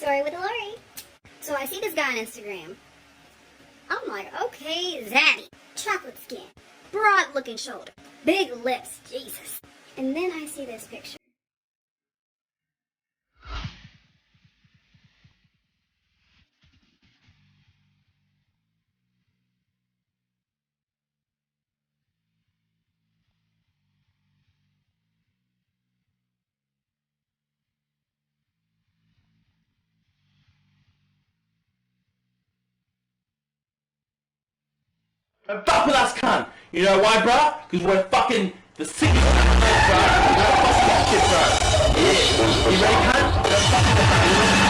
Story with Lori. So I see this guy on Instagram. I'm like, okay, zaddy. Chocolate skin. Broad looking shoulder. Big lips. Jesus. And then I see this picture. And fuck with us, cunt! You know why, bruh? Because we're fucking the sickest bruh. We're fucking shit, bruh. Yeah. You ready, cunt? We're fucking